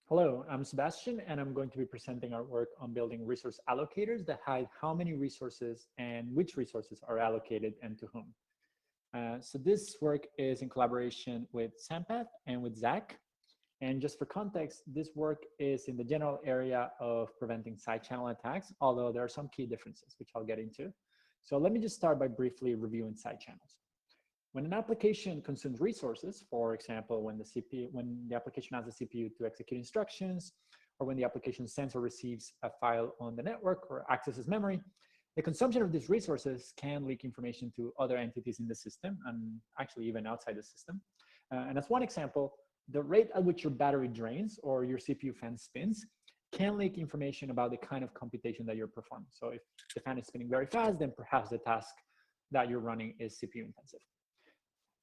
Hello, I'm Sebastian, and I'm going to be presenting our work on building resource allocators that hide how many resources and which resources are allocated and to whom. So this work is in collaboration with Sampath and with Zach. And just for context, this work is in the general area of preventing side channel attacks, although there are some key differences, which I'll get into. So let me just start by briefly reviewing side channels. When an application consumes resources, for example, when the application has a CPU to execute instructions, or when the application sends or receives a file on the network or accesses memory, the consumption of these resources can leak information to other entities in the system and actually even outside the system. And as one example, the rate at which your battery drains or your CPU fan spins can leak information about the kind of computation that you're performing. So if the fan is spinning very fast, then perhaps the task that you're running is CPU intensive.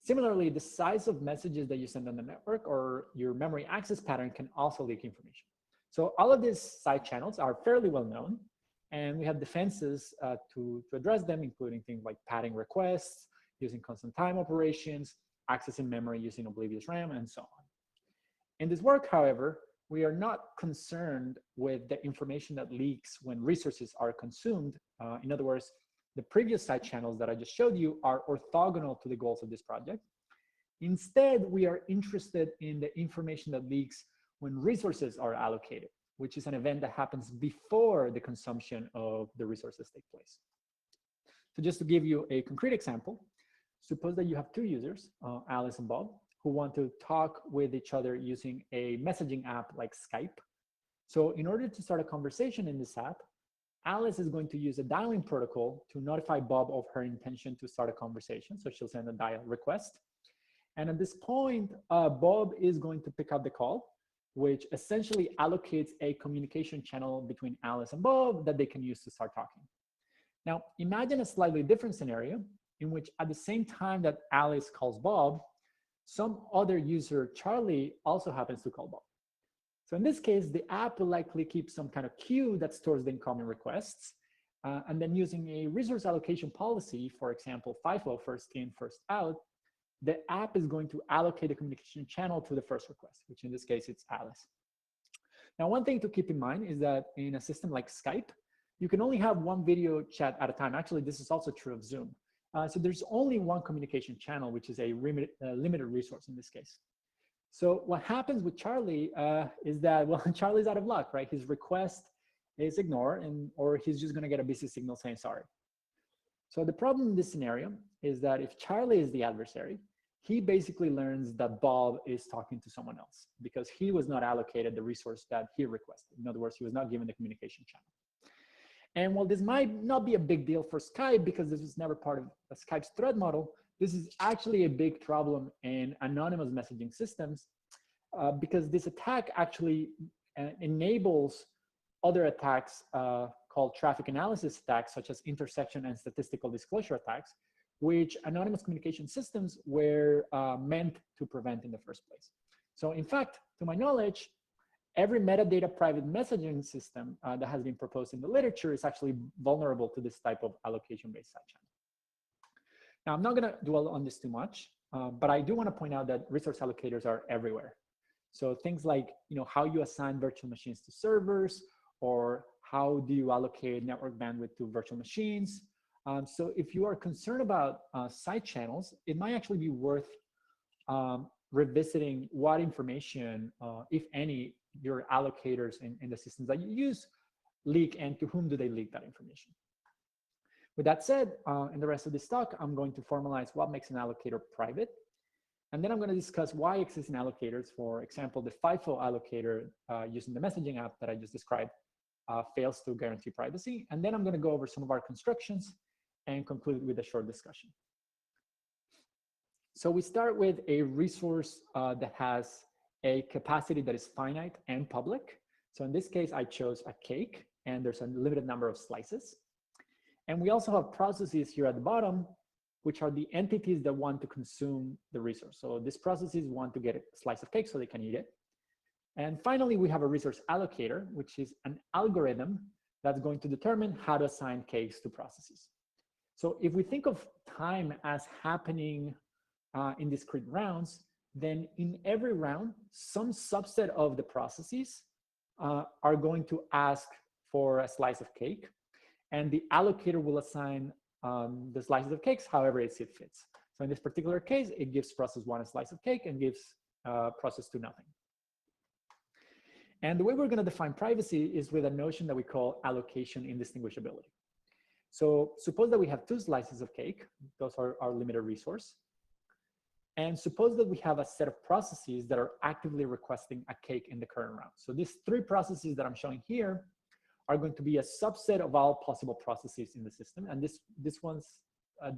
Similarly, the size of messages that you send on the network or your memory access pattern can also leak information. So all of these side channels are fairly well known, and we have defenses to address them, including things like padding requests, using constant time operations, accessing memory using oblivious RAM, and so on. In this work, however, we are not concerned with the information that leaks when resources are consumed. In other words, the previous side channels that I just showed you are orthogonal to the goals of this project. Instead, we are interested in the information that leaks when resources are allocated, which is an event that happens before the consumption of the resources take place. So just to give you a concrete example, suppose that you have two users, Alice and Bob, who want to talk with each other using a messaging app like Skype. So in order to start a conversation in this app, Alice is going to use a dialing protocol to notify Bob of her intention to start a conversation. So she'll send a dial request. And at this point, Bob is going to pick up the call, which essentially allocates a communication channel between Alice and Bob that they can use to start talking. Now, imagine a slightly different scenario in which at the same time that Alice calls Bob, some other user, Charlie, also happens to call Bob. So in this case, the app will likely keep some kind of queue that stores the incoming requests. And then using a resource allocation policy, for example, FIFO, first in, first out, the app is going to allocate a communication channel to the first request, which in this case, it's Alice. Now, one thing to keep in mind is that in a system like Skype, you can only have one video chat at a time. Actually, this is also true of Zoom. So there's only one communication channel, which is a limited resource in this case. So what happens with Charlie is that, well, Charlie's out of luck, right? His request is ignored, or he's just gonna get a busy signal saying sorry. So the problem in this scenario is that if Charlie is the adversary, he basically learns that Bob is talking to someone else because he was not allocated the resource that he requested. In other words, he was not given the communication channel. And while this might not be a big deal for Skype because this was never part of Skype's threat model, this is actually a big problem in anonymous messaging systems because this attack actually enables other attacks called traffic analysis attacks, such as intersection and statistical disclosure attacks, which anonymous communication systems were meant to prevent in the first place. So in fact, to my knowledge, every metadata private messaging system that has been proposed in the literature is actually vulnerable to this type of allocation-based side channel. Now, I'm not going to dwell on this too much, but I do want to point out that resource allocators are everywhere. So things like, how you assign virtual machines to servers, or how do you allocate network bandwidth to virtual machines. So if you are concerned about side channels, it might actually be worth revisiting what information, if any, your allocators in the systems that you use leak, and to whom do they leak that information. With that said, in the rest of this talk, I'm going to formalize what makes an allocator private. And then I'm going to discuss why existing allocators, for example, the FIFO allocator using the messaging app that I just described, fails to guarantee privacy. And then I'm going to go over some of our constructions and conclude with a short discussion. So we start with a resource that has a capacity that is finite and public. So in this case, I chose a cake, and there's a limited number of slices. And we also have processes here at the bottom, which are the entities that want to consume the resource. So these processes want to get a slice of cake so they can eat it. And finally, we have a resource allocator, which is an algorithm that's going to determine how to assign cakes to processes. So if we think of time as happening in discrete rounds, then in every round, some subset of the processes are going to ask for a slice of cake, and the allocator will assign the slices of cakes however it sees fits. So in this particular case, it gives process 1 a slice of cake and gives process 2 nothing. And the way we're going to define privacy is with a notion that we call allocation indistinguishability. So suppose that we have 2 slices of cake. Those are our limited resource. And suppose that we have a set of processes that are actively requesting a cake in the current round. So these 3 processes that I'm showing here are going to be a subset of all possible processes in the system. And these ones are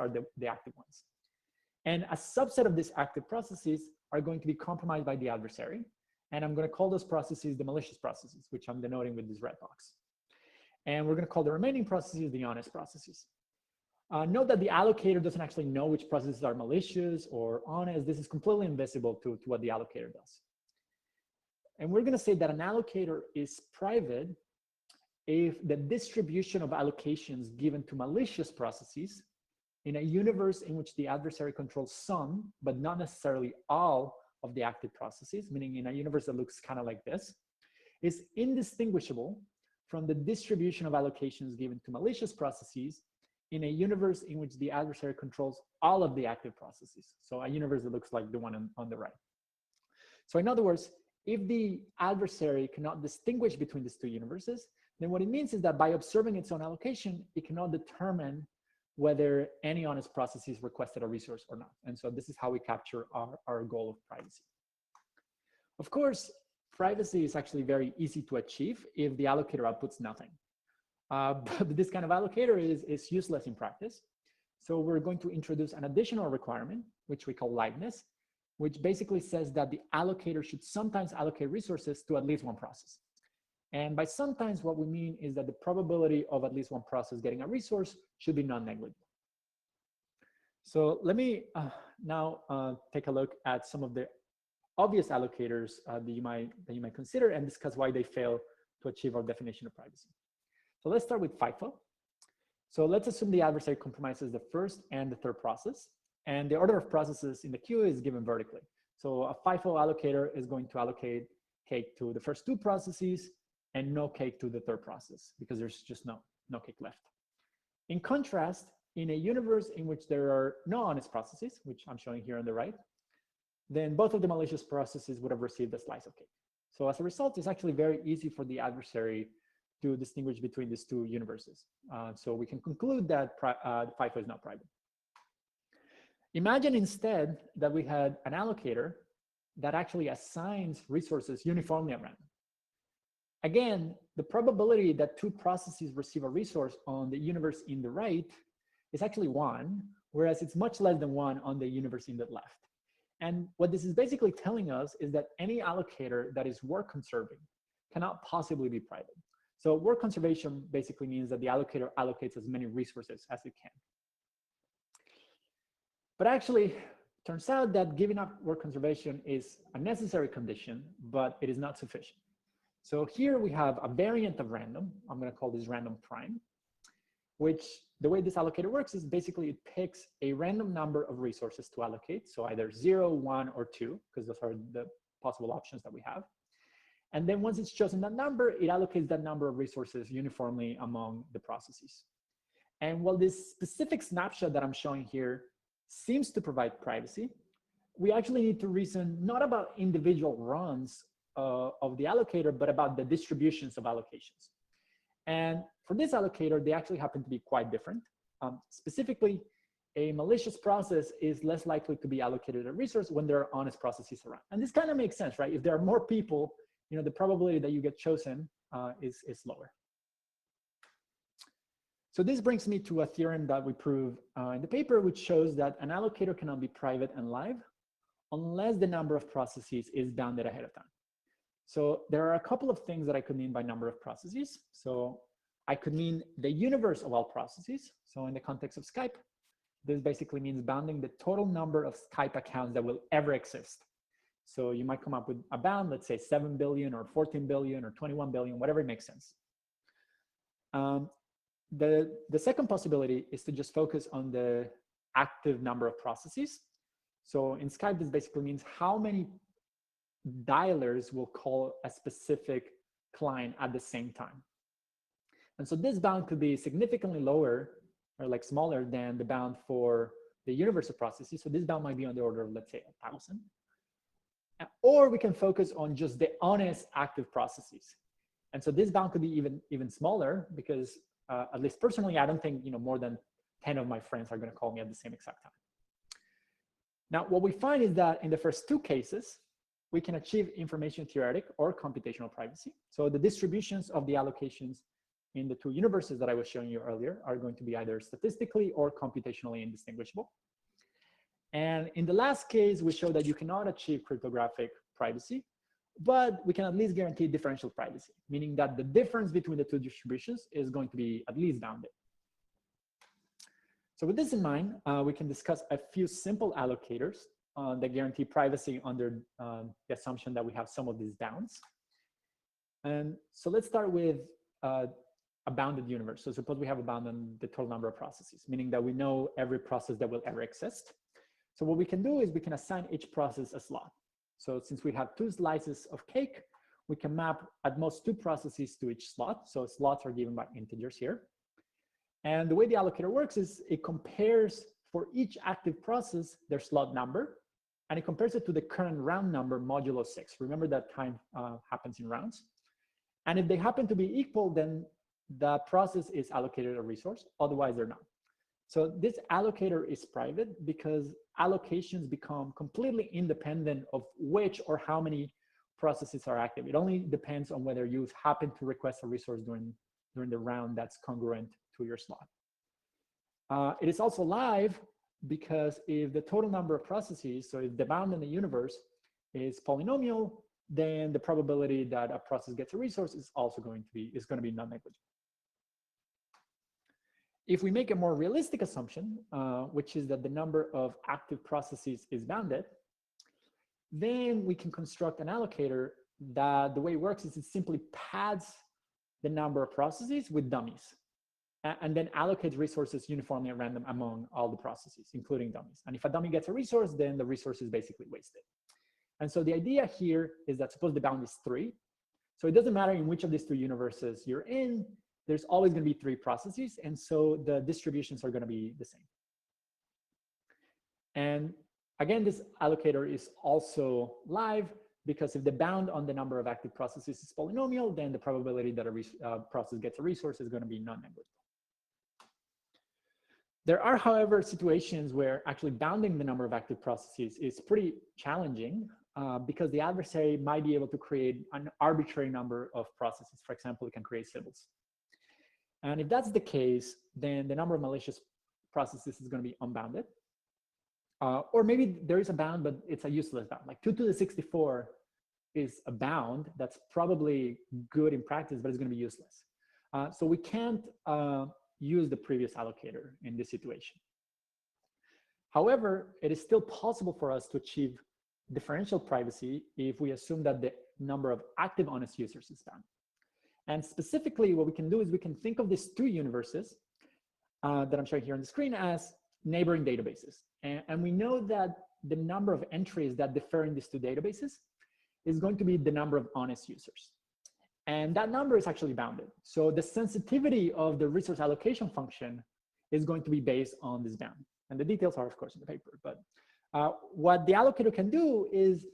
the active ones. And a subset of these active processes are going to be compromised by the adversary. And I'm going to call those processes the malicious processes, which I'm denoting with this red box. And we're going to call the remaining processes the honest processes. Note that the allocator doesn't actually know which processes are malicious or honest. This is completely invisible to what the allocator does. And we're going to say that an allocator is private if the distribution of allocations given to malicious processes in a universe in which the adversary controls some, but not necessarily all of the active processes, meaning in a universe that looks kind of like this, is indistinguishable from the distribution of allocations given to malicious processes in a universe in which the adversary controls all of the active processes. So a universe that looks like the one on the right. So in other words, if the adversary cannot distinguish between these 2 universes, then what it means is that by observing its own allocation, it cannot determine whether any honest processes requested a resource or not. And so this is how we capture our goal of privacy. Of course, privacy is actually very easy to achieve if the allocator outputs nothing. But this kind of allocator is useless in practice. So we're going to introduce an additional requirement, which we call liveness, which basically says that the allocator should sometimes allocate resources to at least one process. And by sometimes, what we mean is that the probability of at least one process getting a resource should be non-negligible. So let me now take a look at some of the obvious allocators that you might consider and discuss why they fail to achieve our definition of privacy. So let's start with FIFO. So let's assume the adversary compromises the first and the third process, and the order of processes in the queue is given vertically. So a FIFO allocator is going to allocate cake to the first 2 processes and no cake to the third process because there's just no cake left. In contrast, in a universe in which there are no honest processes, which I'm showing here on the right, then both of the malicious processes would have received a slice of cake. So as a result, it's actually very easy for the adversary to distinguish between these 2 universes. So we can conclude that FIFO is not private. Imagine instead that we had an allocator that actually assigns resources uniformly at random. Again, the probability that 2 processes receive a resource on the universe in the right is actually 1, whereas it's much less than 1 on the universe in the left. And what this is basically telling us is that any allocator that is work conserving cannot possibly be private. So work conservation basically means that the allocator allocates as many resources as it can. But actually, turns out that giving up work conservation is a necessary condition, but it is not sufficient. So here we have a variant of random. I'm going to call this random prime, which the way this allocator works is basically it picks a random number of resources to allocate. So either 0, 1, or 2, because those are the possible options that we have. And then once it's chosen that number, it allocates that number of resources uniformly among the processes. And while this specific snapshot that I'm showing here seems to provide privacy, we actually need to reason not about individual runs of the allocator, but about the distributions of allocations. And for this allocator, they actually happen to be quite different. Specifically, a malicious process is less likely to be allocated a resource when there are honest processes around. And this kind of makes sense, right? If there are more people, the probability that you get chosen is lower. So this brings me to a theorem that we prove in the paper, which shows that an allocator cannot be private and live unless the number of processes is bounded ahead of time. So there are a couple of things that I could mean by number of processes. So I could mean the universe of all processes. So in the context of Skype, this basically means bounding the total number of Skype accounts that will ever exist. So you might come up with a bound, let's say 7 billion or 14 billion or 21 billion, whatever makes sense. The second possibility is to just focus on the active number of processes. So in Skype, this basically means how many dialers will call a specific client at the same time. And so this bound could be significantly lower or like smaller than the bound for the universal processes. So this bound might be on the order of, let's say, 1,000. Or we can focus on just the honest active processes. And so this bound could be even smaller because at least personally, I don't think more than 10 of my friends are going to call me at the same exact time. Now, what we find is that in the first two cases, we can achieve information theoretic or computational privacy. So the distributions of the allocations in the two universes that I was showing you earlier are going to be either statistically or computationally indistinguishable. And in the last case, we show that you cannot achieve cryptographic privacy, but we can at least guarantee differential privacy, meaning that the difference between the two distributions is going to be at least bounded. So with this in mind, we can discuss a few simple allocators that guarantee privacy under the assumption that we have some of these bounds. And so let's start with a bounded universe. So suppose we have a bound on the total number of processes, meaning that we know every process that will ever exist. So what we can do is we can assign each process a slot. So since we have two slices of cake, we can map at most two processes to each slot. So slots are given by integers here. And the way the allocator works is it compares for each active process their slot number, and it compares it to the current round number modulo 6. Remember that time happens in rounds. And if they happen to be equal, then the process is allocated a resource, otherwise they're not. So this allocator is private because allocations become completely independent of which or how many processes are active. It only depends on whether you happen to request a resource during the round that's congruent to your slot. It is also live because if the total number of processes, so if the bound in the universe is polynomial, then the probability that a process gets a resource is also going to be non-negligible. If we make a more realistic assumption, which is that the number of active processes is bounded, then we can construct an allocator that the way it works is it simply pads the number of processes with dummies and then allocates resources uniformly at random among all the processes, including dummies. And if a dummy gets a resource, then the resource is basically wasted. And so the idea here is that suppose the bound is 3. So it doesn't matter in which of these two universes you're in, there's always going to be 3 processes. And so the distributions are going to be the same. And again, this allocator is also live because if the bound on the number of active processes is polynomial, then the probability that a process gets a resource is going to be non-negligible. There are, however, situations where actually bounding the number of active processes is pretty challenging because the adversary might be able to create an arbitrary number of processes. For example, it can create syllables. And if that's the case, then the number of malicious processes is going to be unbounded. Or maybe there is a bound, but it's a useless bound. Like 2 to the 64 is a bound that's probably good in practice, but it's going to be useless. So we can't use the previous allocator in this situation. However, it is still possible for us to achieve differential privacy if we assume that the number of active honest users is bound. And specifically, what we can do is we can think of these two universes that I'm showing here on the screen as neighboring databases. And we know that the number of entries that differ in these two databases is going to be the number of honest users. And that number is actually bounded. So the sensitivity of the resource allocation function is going to be based on this bound. And the details are, of course, in the paper. But what the allocator can do is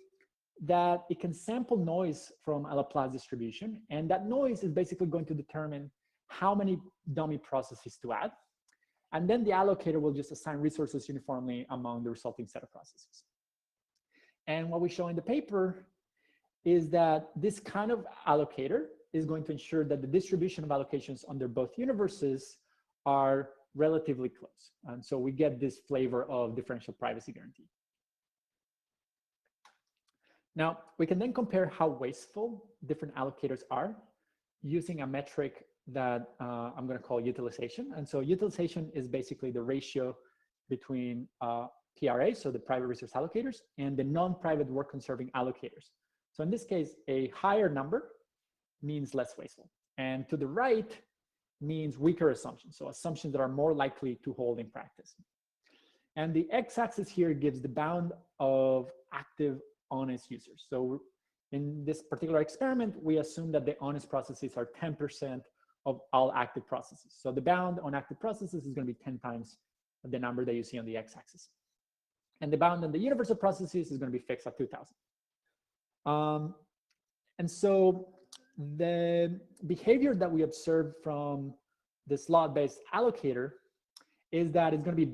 that it can sample noise from a Laplace distribution. And that noise is basically going to determine how many dummy processes to add. And then the allocator will just assign resources uniformly among the resulting set of processes. And what we show in the paper is that this kind of allocator is going to ensure that the distribution of allocations under both universes are relatively close. And so we get this flavor of differential privacy guarantee. Now, we can then compare how wasteful different allocators are using a metric that I'm going to call utilization. And so utilization is basically the ratio between PRA, so the private resource allocators, and the non-private work conserving allocators. So in this case, a higher number means less wasteful. And to the right means weaker assumptions, so assumptions that are more likely to hold in practice. And the x-axis here gives the bound of active honest users. So in this particular experiment, we assume that the honest processes are 10% of all active processes. So the bound on active processes is going to be 10 times the number that you see on the x-axis. And the bound on the universal processes is going to be fixed at 2000. And so the behavior that we observe from the slot-based allocator is that it's going to be,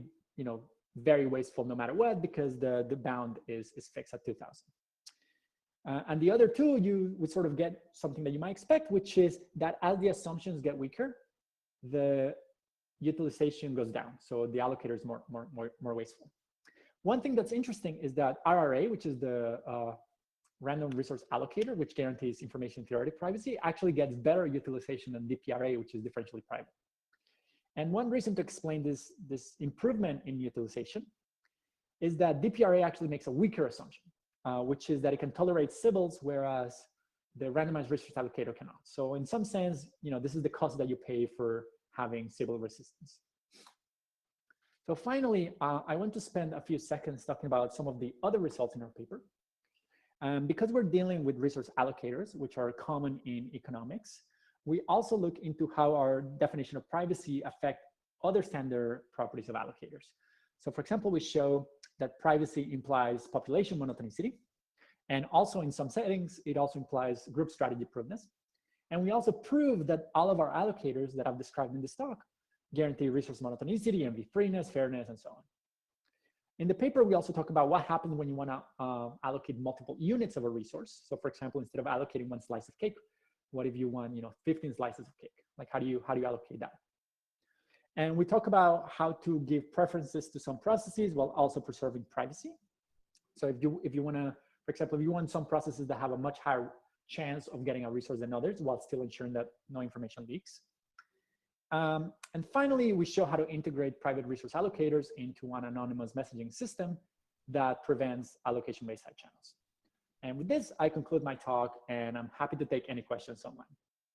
very wasteful no matter what, because the bound is fixed at 2000. And the other two, you would sort of get something that you might expect, which is that as the assumptions get weaker, the utilization goes down. So the allocator is more wasteful. One thing that's interesting is that RRA, which is the random resource allocator, which guarantees information theoretic privacy, actually gets better utilization than DPRA, which is differentially private. And one reason to explain this improvement in utilization is that DPRA actually makes a weaker assumption, which is that it can tolerate Sybils, whereas the randomized resource allocator cannot. So in some sense, this is the cost that you pay for having Sybil resistance. So finally, I want to spend a few seconds talking about some of the other results in our paper. Because we're dealing with resource allocators, which are common in economics, we also look into how our definition of privacy affect other standard properties of allocators. So for example, we show that privacy implies population monotonicity. And also in some settings, it also implies group strategy provenance. And we also prove that all of our allocators that I've described in this talk guarantee resource monotonicity, MV freeness, fairness, and so on. In the paper, we also talk about what happens when you want to allocate multiple units of a resource. So for example, instead of allocating one slice of cake, what if you want 15 slices of cake? Like how do you allocate that? And we talk about how to give preferences to some processes while also preserving privacy. So if you want to, for example, if you want some processes that have a much higher chance of getting a resource than others while still ensuring that no information leaks. And finally, we show how to integrate private resource allocators into an anonymous messaging system that prevents allocation-based side channels. And with this, I conclude my talk, and I'm happy to take any questions online.